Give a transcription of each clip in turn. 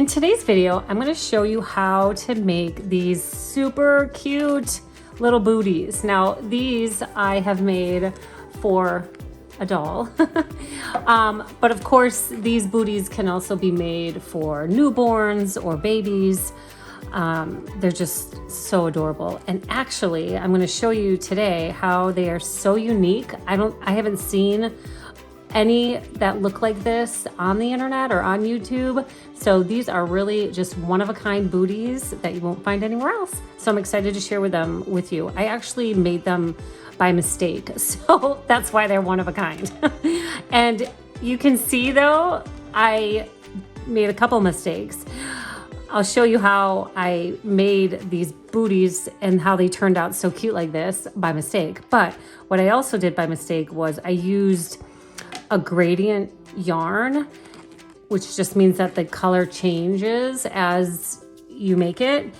In today's video, I'm going to show you how to make these super cute little booties. Now, these I have made for a doll. But of course, these booties can also be made for newborns or babies. They're just so adorable. And actually, I'm going to show you today how they are so unique. I haven't seen any that look like this on the internet or on YouTube. So these are really just one-of-a-kind booties that you won't find anywhere else. So I'm excited to share them with you. I actually made them by mistake, so that's why they're one of a kind. And you can see though, I made a couple mistakes. I'll show you how I made these booties and how they turned out so cute like this by mistake. But what I also did by mistake was I used a gradient yarn, which just means that the color changes as you make it.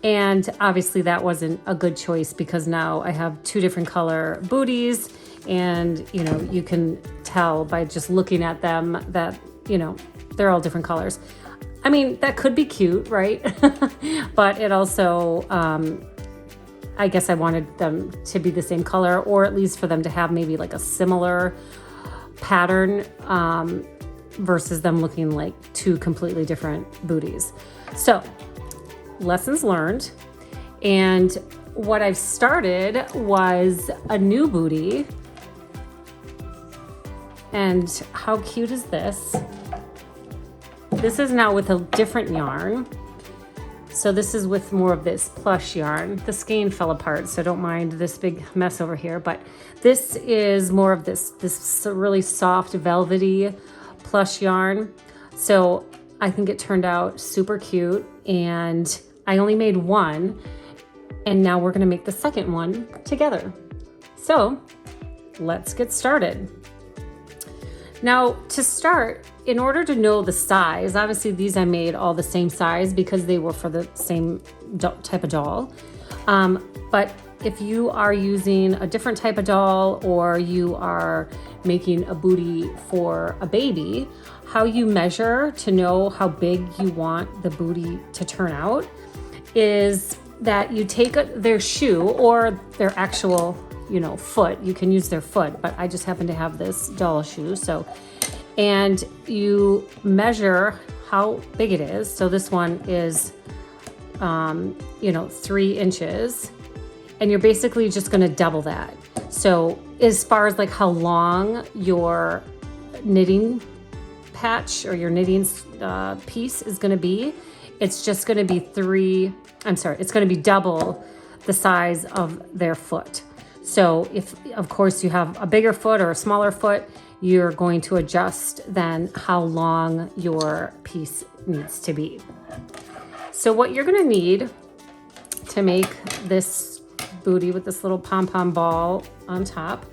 And obviously that wasn't a good choice because now I have two different color booties, and you can tell by just looking at them that they're all different colors. I mean, that could be cute, right? But it also I guess I wanted them to be the same color, or at least for them to have maybe like a similar pattern versus them looking like two completely different booties. So lessons learned. And what I've started was a new booty. And how cute is this? This is now with a different yarn. So this is with more of this plush yarn. The skein fell apart, so don't mind this big mess over here, but this is more of this really soft velvety plush yarn. So I think it turned out super cute, and I only made one, and now we're gonna make the second one together. So let's get started. Now, to start, in order to know the size, obviously these I made all the same size because they were for the same type of doll. But if you are using a different type of doll, or you are making a booty for a baby, how you measure to know how big you want the booty to turn out is that you take their shoe or their actual foot. You can use their foot, but I just happen to have this doll shoe. And you measure how big it is. So this one is, 3 inches, and you're basically just gonna double that. So as far as like how long your knitting patch or your knitting piece is gonna be, it's just gonna be it's gonna be double the size of their foot. So if, of course, you have a bigger foot or a smaller foot, you're going to adjust then how long your piece needs to be. So what you're gonna need to make this booty with this little pom-pom ball on top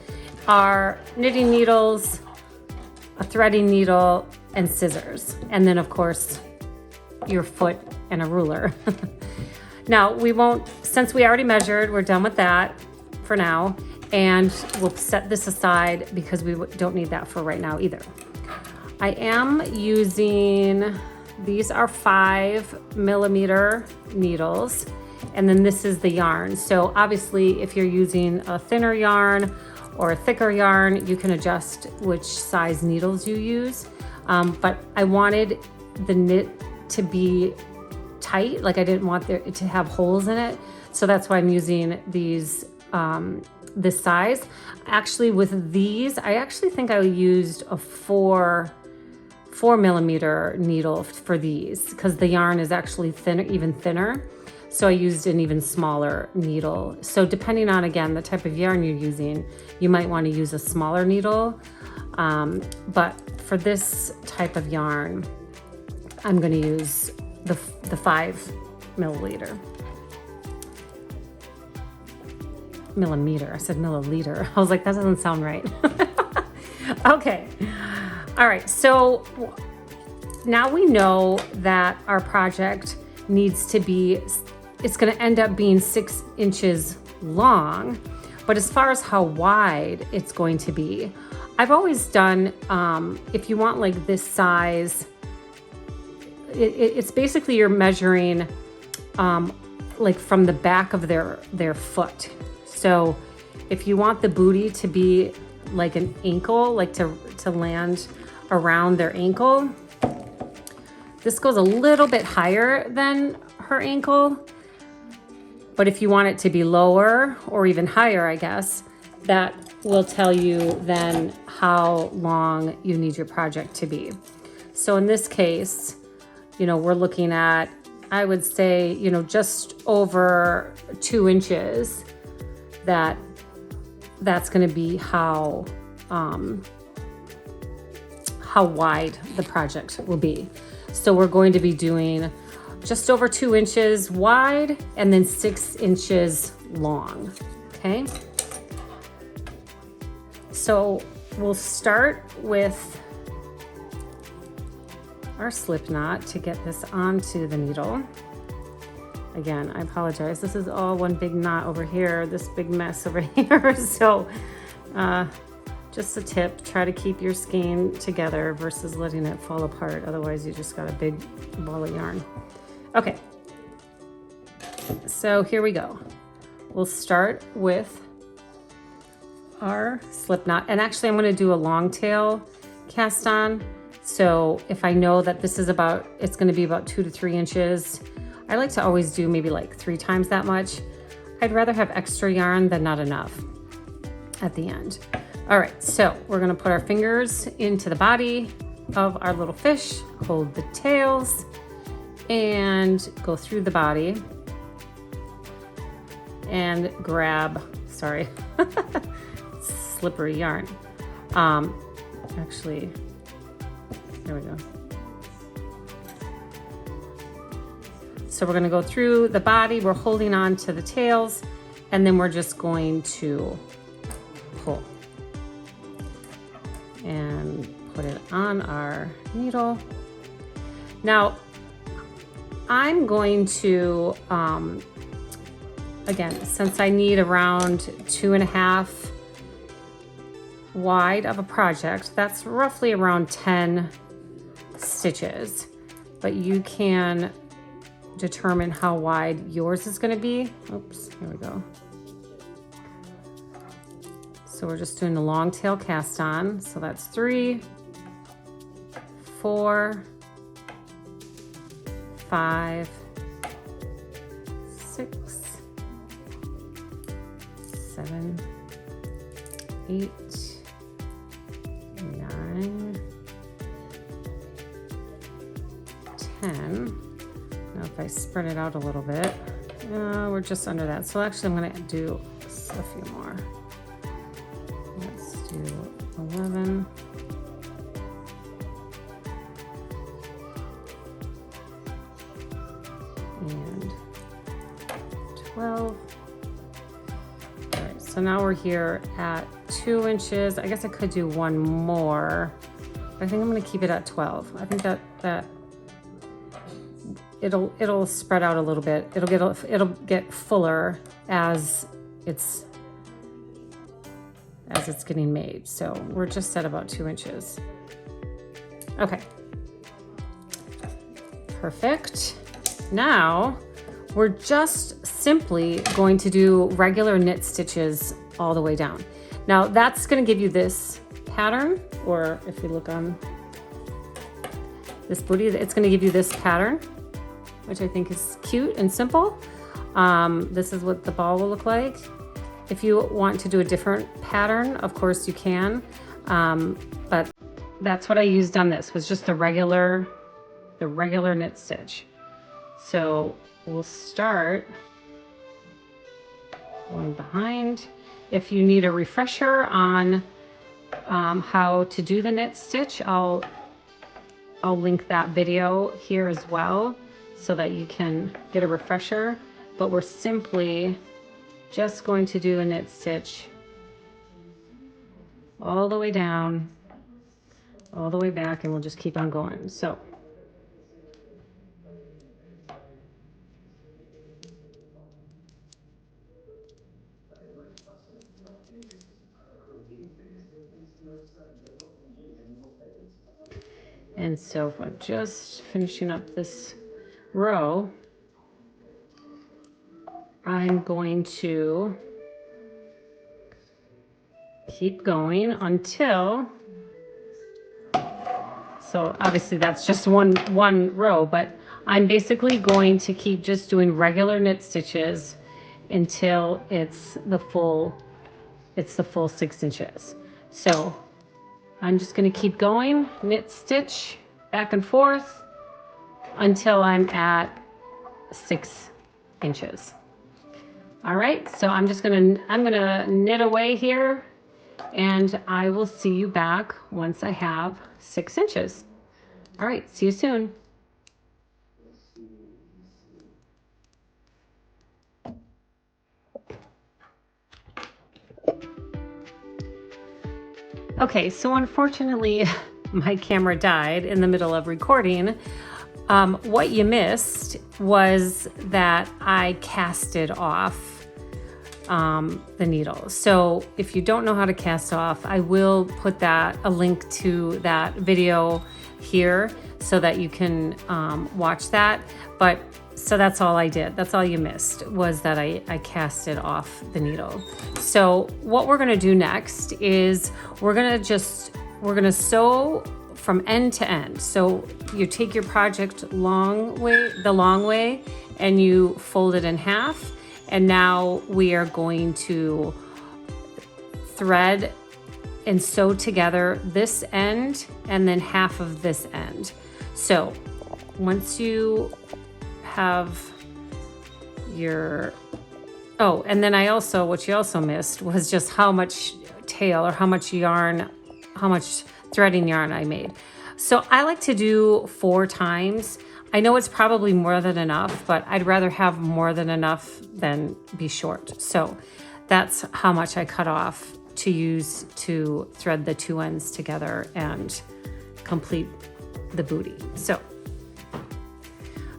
are knitting needles, a threading needle, and scissors. And then of course, your foot and a ruler. Now since we already measured, we're done with that for now, and we'll set this aside because we don't need that for right now either. I am using, these are 5mm needles, and then this is the yarn. So obviously if you're using a thinner yarn or a thicker yarn, you can adjust which size needles you use. But I wanted the knit to be tight, like I didn't want it to have holes in it. So that's why I'm using these this size. Actually, with these, I actually think I used a 4mm needle for these because the yarn is actually thinner, even thinner. So I used an even smaller needle. So depending on, again, the type of yarn you're using, you might want to use a smaller needle. But for this type of yarn, I'm going to use the 5mm. Millimeter. I said milliliter. I was like, that doesn't sound right. Okay. All right. So now we know that our project needs to be, it's going to end up being 6 inches long. But as far as how wide it's going to be, I've always done, if you want like this size, it's basically you're measuring like from the back of their foot. So if you want the booty to be like an ankle, like to land around their ankle, this goes a little bit higher than her ankle. But if you want it to be lower or even higher, I guess, that will tell you then how long you need your project to be. So in this case, you know, we're looking at, I would say, you know, just over 2 inches. That's going to be how wide the project will be. So we're going to be doing just over 2 inches wide and then 6 inches long. Okay. So we'll start with our slip knot to get this onto the needle. Again, I apologize. This is all one big knot over here, this big mess over here. So just a tip, try to keep your skein together versus letting it fall apart. Otherwise you just got a big ball of yarn. Okay, so here we go. We'll start with our slip knot. And actually I'm gonna do a long tail cast on. So if I know that this is it's gonna be about 2 to 3 inches, I like to always do maybe like 3 times that much. I'd rather have extra yarn than not enough at the end. All right, so we're gonna put our fingers into the body of our little fish, hold the tails, and go through the body and grab, sorry, slippery yarn. Actually, there we go. So we're gonna go through the body, we're holding on to the tails, and then we're just going to pull and put it on our needle. Now, I'm going to, again, since I need around 2.5 wide of a project, that's roughly around 10 stitches, but you can determine how wide yours is going to be. Oops, here we go. So we're just doing the long tail cast on. So that's 3, 4, 5, 6, 7, 8, 9, 10. Now if I spread it out a little bit, we're just under that. So actually I'm going to do a few more. Let's do 11. And 12. All right, so now we're here at 2 inches. I guess I could do one more, but I think I'm going to keep it at 12. I think that it'll spread out a little bit. It'll get fuller as it's getting made. So we're just at about 2 inches. Okay. Perfect. Now we're just simply going to do regular knit stitches all the way down. Now that's going to give you this pattern, or if you look on this booty, it's going to give you this pattern, which I think is cute and simple. This is what the ball will look like. If you want to do a different pattern, of course you can, but that's what I used on this, was just the regular knit stitch. So we'll start going behind. If you need a refresher on how to do the knit stitch, I'll link that video here as well so that you can get a refresher. But we're simply just going to do a knit stitch all the way down, all the way back, and we'll just keep on going. So And so I'm just finishing up this row. I'm going to keep going until, so obviously that's just one row, but I'm basically going to keep just doing regular knit stitches until it's the full 6 inches. So I'm just going to keep going, knit stitch back and forth until I'm at 6 inches. All right, so I'm gonna knit away here, and I will see you back once I have 6 inches. All right, see you soon. Okay, so unfortunately, my camera died in the middle of recording. What you missed was that I casted off the needle. So if you don't know how to cast off, I will put a link to that video here so that you can watch that. But so that's all I did. That's all you missed, was that I casted off the needle. So what we're gonna do next is we're gonna sew from end to end. So you take your project the long way, and you fold it in half. And now we are going to thread and sew together this end and then half of this end. So once you have your, oh, and then what you also missed was just how much tail or how much yarn, how much threading yarn I made. So I like to do 4 times. I know it's probably more than enough, but I'd rather have more than enough than be short. So that's how much I cut off to use to thread the 2 ends together and complete the booty. So,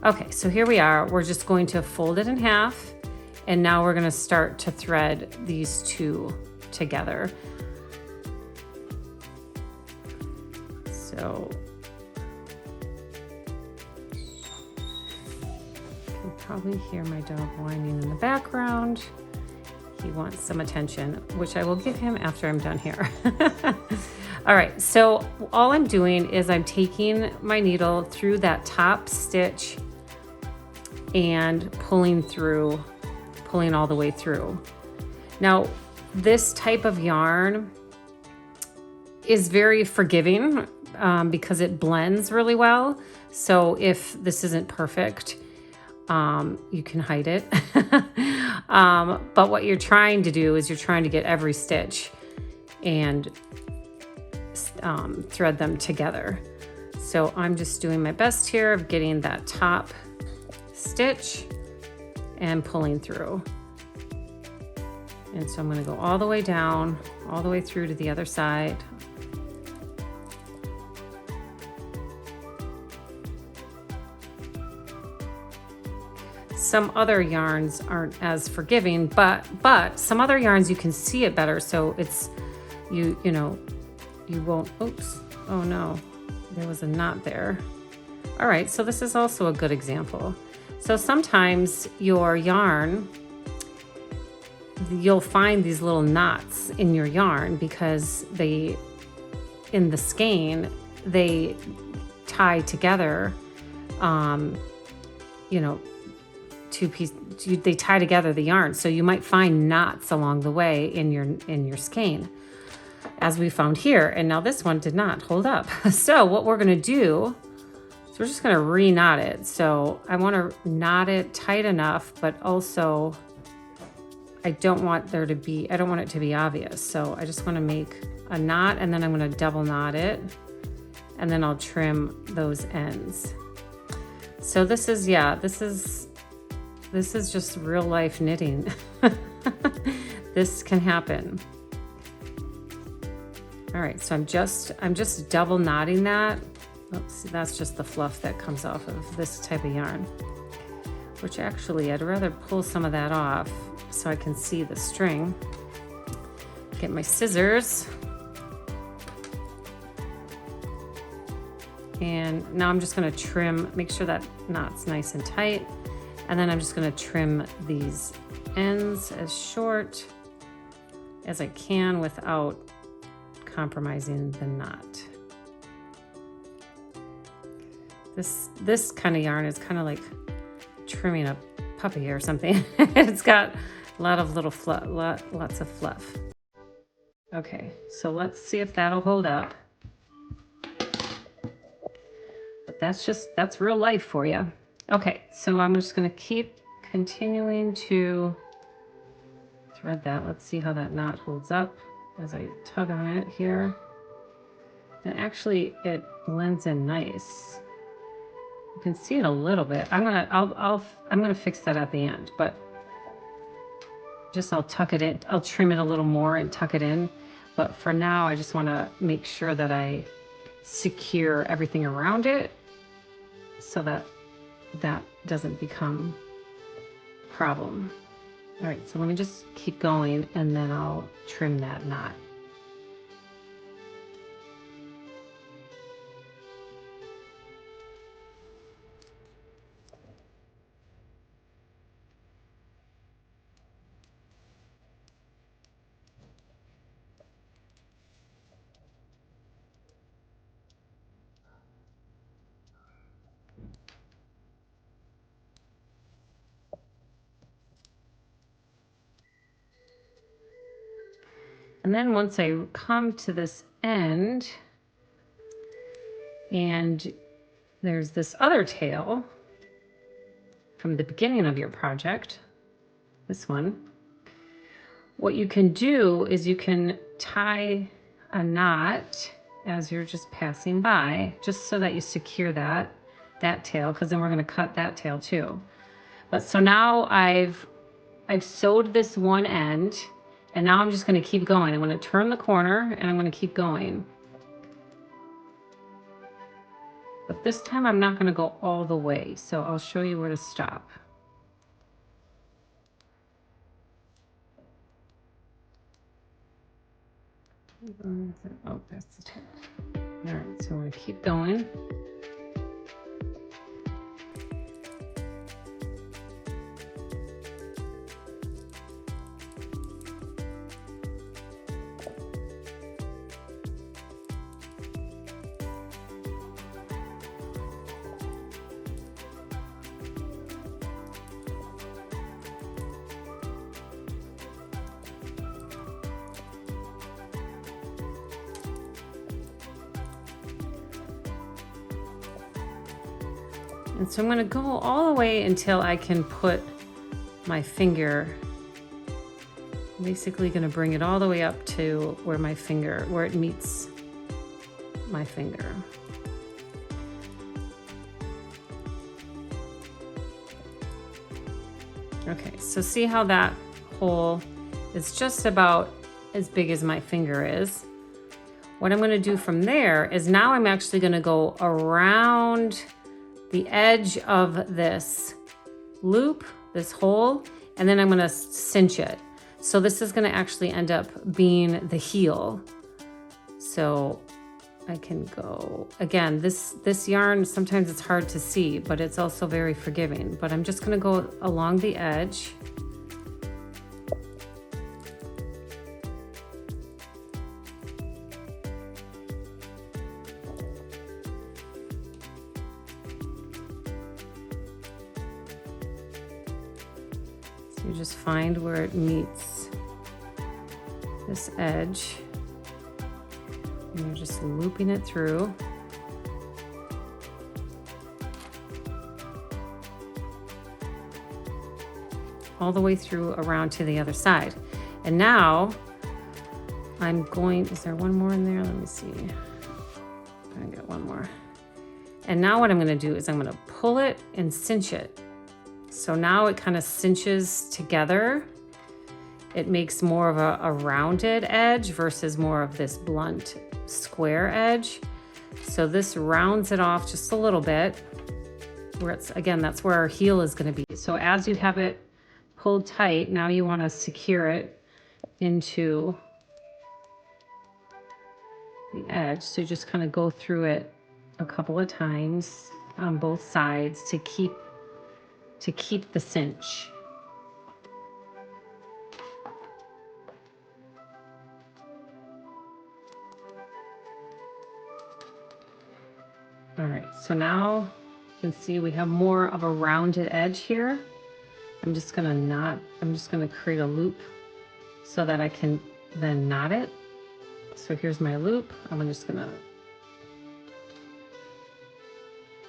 okay, so here we are. We're just going to fold it in half, and now we're gonna start to thread these 2 together. So you can probably hear my dog whining in the background. He wants some attention, which I will give him after I'm done here. All right, so all I'm doing is I'm taking my needle through that top stitch and pulling all the way through. Now, this type of yarn is very forgiving because it blends really well. So if this isn't perfect, you can hide it. But what you're trying to do is you're trying to get every stitch and thread them together. So I'm just doing my best here of getting that top stitch and pulling through. And so I'm going to go all the way down, all the way through to the other side. Some other yarns aren't as forgiving, but some other yarns you can see it better, so it's you won't, oops, oh no, there was a knot there. All right, so this is also a good example. So sometimes your yarn, you'll find these little knots in your yarn because in the skein, they tie together, they tie together the yarn. So you might find knots along the way in your skein, as we found here. And now this one did not hold up. So what we're gonna do is we're just gonna re-knot it. So I wanna knot it tight enough, but also I don't want it to be obvious. So I just wanna make a knot, and then I'm gonna double knot it, and then I'll trim those ends. So this is just real life knitting. This can happen. All right, so I'm just double knotting that. Oops, that's just the fluff that comes off of this type of yarn, which actually I'd rather pull some of that off so I can see the string. Get my scissors. And now I'm just gonna trim, make sure that knot's nice and tight. And then I'm just gonna trim these ends as short as I can without compromising the knot. This kind of yarn is kind of like trimming a puppy or something. It's got a lot of little fluff, lots of fluff. Okay, so let's see if that'll hold up. But that's real life for you. Okay, so I'm just gonna keep continuing to thread that. Let's see how that knot holds up as I tug on it here. And actually it blends in nice. You can see it a little bit. I'm gonna fix that at the end, but I'll tuck it in. I'll trim it a little more and tuck it in. But for now, I just want to make sure that I secure everything around it so that that doesn't become a problem. All right, so let me just keep going and then I'll trim that knot. And then once I come to this end, and there's this other tail from the beginning of your project, this one, what you can do is you can tie a knot as you're just passing by, just so that you secure that tail, because then we're going to cut that tail too. But so now I've sewed this one end, and now I'm just going to keep going. I'm going to turn the corner and I'm going to keep going. But this time I'm not going to go all the way, so I'll show you where to stop. Oh, that's the tail. All right, so I'm going to keep going. And so I'm going to go all the way until I can put my finger, I'm basically going to bring it all the way up to where where it meets my finger. Okay, so see how that hole is just about as big as my finger is. What I'm going to do from there is now I'm actually going to go around the edge of this loop, this hole, and then I'm going to cinch it. So this is going to actually end up being the heel. So I can go, again, this yarn, sometimes it's hard to see, but it's also very forgiving. But I'm just going to go along the edge. You just find where it meets this edge, and you're just looping it through. All the way through around to the other side. And now I'm going, is there one more in there? Let me see. I got one more. And now what I'm going to do is I'm going to pull it and cinch it. So now it kind of cinches together. It makes more of a rounded edge versus more of this blunt square edge. So this rounds it off just a little bit, where it's, again, that's where our heel is going to be. So as you have it pulled tight, now you want to secure it into the edge. So you just kind of go through it a couple of times on both sides to keep the cinch. All right, so now you can see we have more of a rounded edge here. I'm just gonna create a loop so that I can then knot it. So here's my loop. I'm just gonna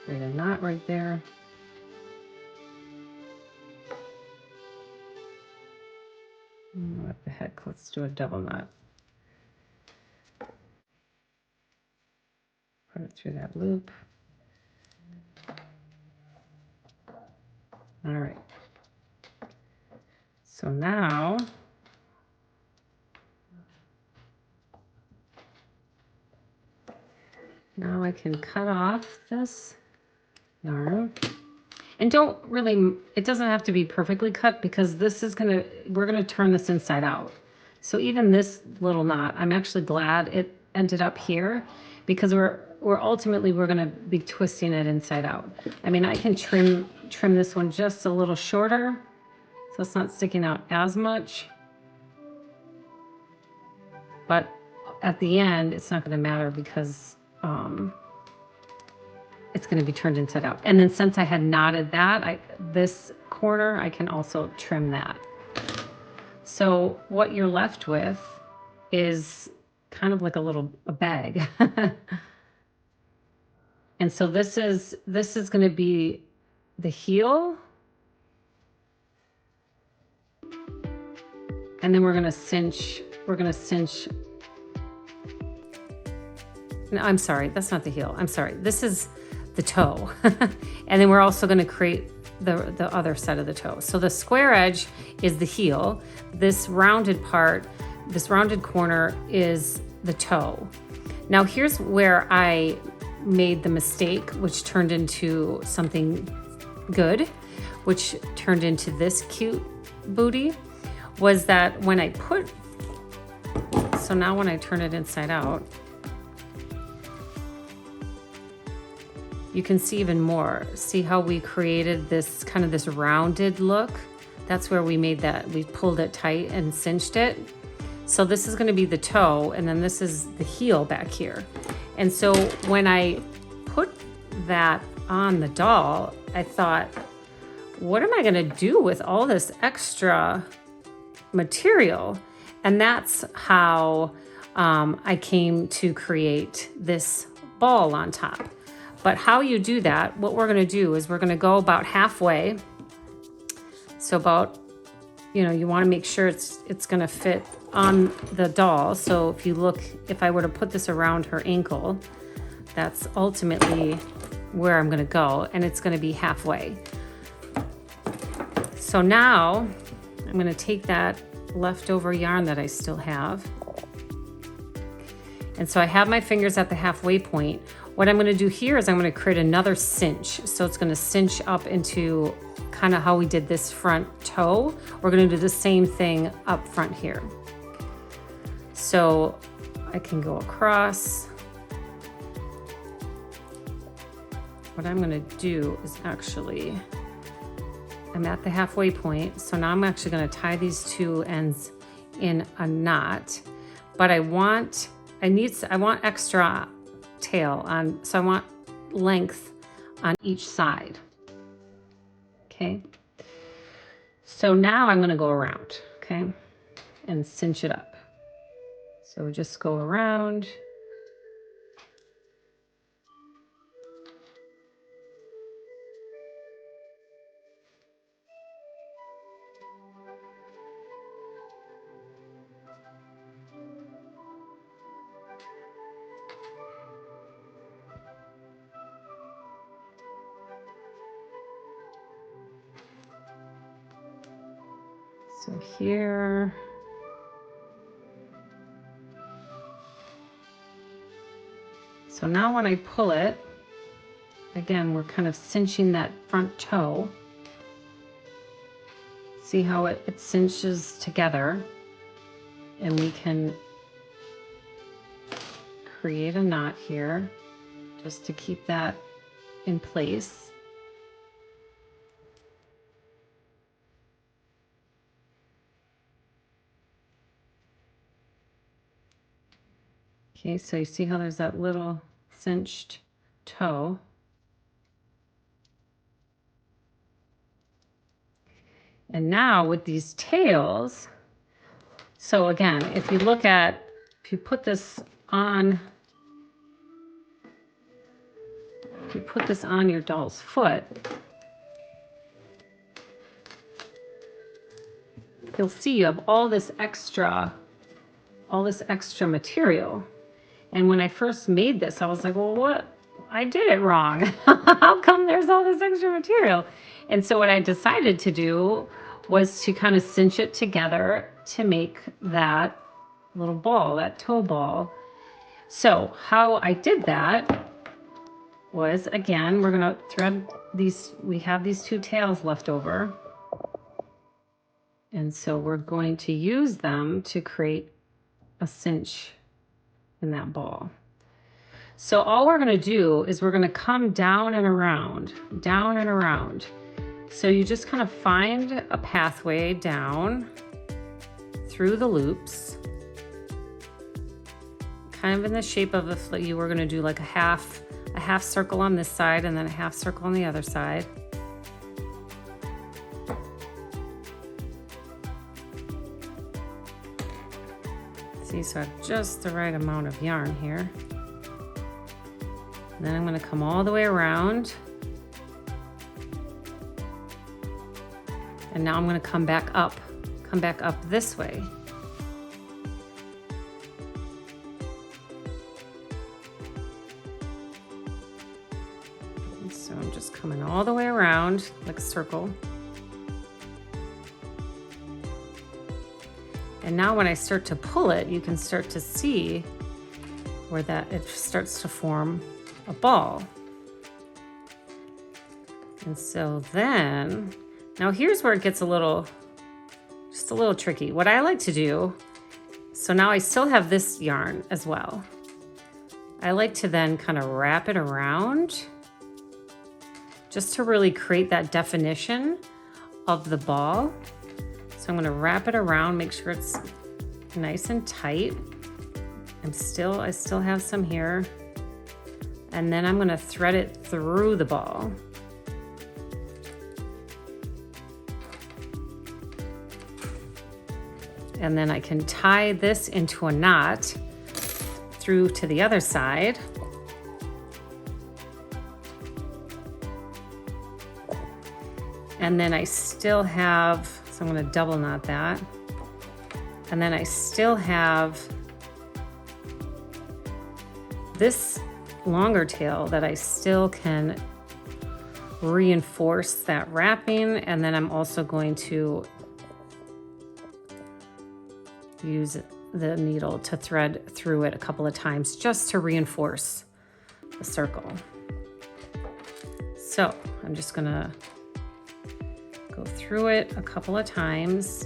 create a knot right there. What the heck, let's do a double knot. Put it through that loop. All right. So now I can cut off this yarn. And don't really, it doesn't have to be perfectly cut because we're gonna turn this inside out. So even this little knot, I'm actually glad it ended up here because we're ultimately gonna be twisting it inside out. I mean, I can trim this one just a little shorter so it's not sticking out as much. But at the end, it's not gonna matter because it's going to be turned inside out. And then since I had knotted that, this corner, I can also trim that. So what you're left with is kind of like a bag. And so this is going to be the heel. And then we're going to cinch. No, I'm sorry, that's not the heel. I'm sorry. This is the toe. And then we're also going to create the other side of the toe. So the square edge is the heel. This rounded part, this rounded corner is the toe. Now here's where I made the mistake, which turned into something good, which turned into this cute booty, was that when I so now when I turn it inside out, you can see even more. See how we created this kind of this rounded look? That's where we made that. We pulled it tight and cinched it. So this is gonna be the toe, and then this is the heel back here. And so when I put that on the doll, I thought, what am I gonna do with all this extra material? And that's how I came to create this ball on top. But how you do that, what we're gonna do is we're gonna go about halfway. So about, you wanna make sure it's gonna fit on the doll. So if I were to put this around her ankle, that's ultimately where I'm gonna go, and it's gonna be halfway. So now I'm gonna take that leftover yarn that I still have. And so I have my fingers at the halfway point. What I'm gonna do here is I'm gonna create another cinch. So it's gonna cinch up into kind of how we did this front toe. We're gonna do the same thing up front here. So I can go across. What I'm gonna do is I'm at the halfway point. So now I'm actually gonna tie these two ends in a knot, but I want extra tail on, so I want length on each side. Okay. So now I'm gonna go around, okay, and cinch it up. So just go around. So here, so now when I pull it, again, we're kind of cinching that front toe. See how it cinches together, and we can create a knot here just to keep that in place. Okay, so you see how there's that little cinched toe. And now with these tails, so again, if you put this on, your doll's foot, you'll see you have all this extra material. And when I first made this, I was like, well, what? I did it wrong. How come there's all this extra material? And so what I decided to do was to kind of cinch it together to make that little ball, that toe ball. So how I did that was, again, we're going to thread these. We have these two tails left over. And so we're going to use them to create a cinch in that ball. So all we're going to do is we're going to come down and around. So you just kind of find a pathway down through the loops, kind of in the shape of if you were going to do like a half circle on this side and then a half circle on the other side. See, so I have just the right amount of yarn here. And then I'm going to come all the way around. And now I'm going to come back up this way. And so I'm just coming all the way around like a circle. And now when I start to pull it, you can start to see where it starts to form a ball. And so then, now here's where it gets just a little tricky. What I like to do, so now I still have this yarn as well. I like to then kind of wrap it around just to really create that definition of the ball. So I'm going to wrap it around, make sure it's nice and tight. I still have some here. And then I'm going to thread it through the ball. And then I can tie this into a knot through to the other side. And then I still have, so I'm going to double knot that. And then I still have this longer tail that I still can reinforce that wrapping. And then I'm also going to use the needle to thread through it a couple of times just to reinforce the circle. So I'm just gonna go through it a couple of times.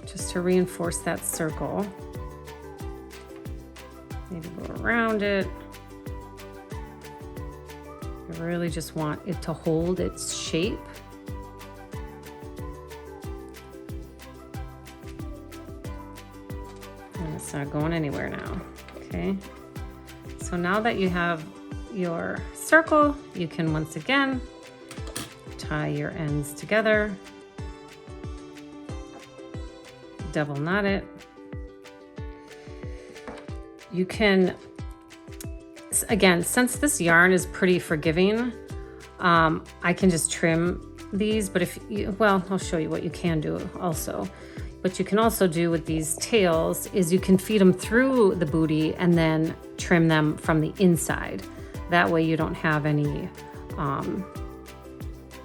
Just to reinforce that circle. Maybe go around it. I really just want it to hold its shape. And it's not going anywhere now, okay? So now that you have your circle, you can once again tie your ends together, double knot it. You can, again, since this yarn is pretty forgiving, I can just trim these, but if you, well, I'll show you what you can do also. What you can also do with these tails is you can feed them through the booty and then trim them from the inside. That way you don't have any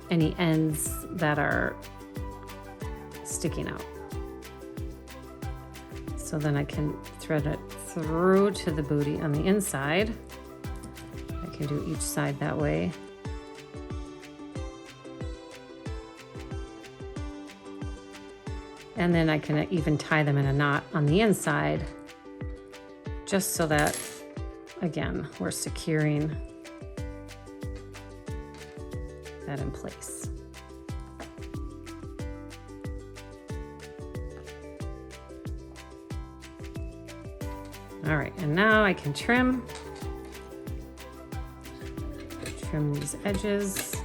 ends that are sticking out. So then I can thread it through to the booty on the inside. I can do each side that way. And then I can even tie them in a knot on the inside, just so that, again, we're securing that in place. All right, and now I can trim these edges.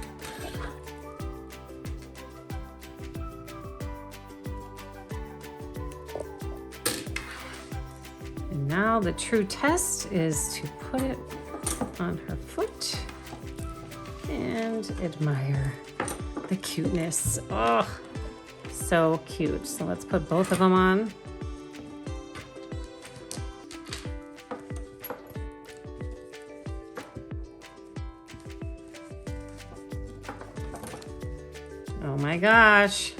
And now the true test is to put it on her foot and admire the cuteness. Oh, so cute. So let's put both of them on. Oh my gosh,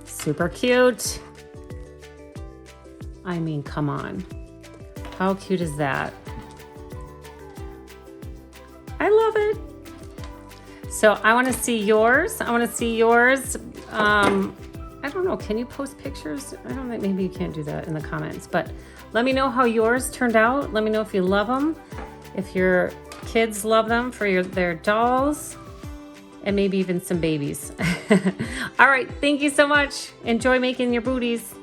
super cute. I mean, come on. How cute is that? I love it. So I want to see yours. I want to see yours. I don't know, can you post pictures? I don't think, maybe you can't do that in the comments, but let me know how yours turned out. Let me know if you love them, if your kids love them for their dolls, and maybe even some babies. All right, thank you so much. Enjoy making your booties.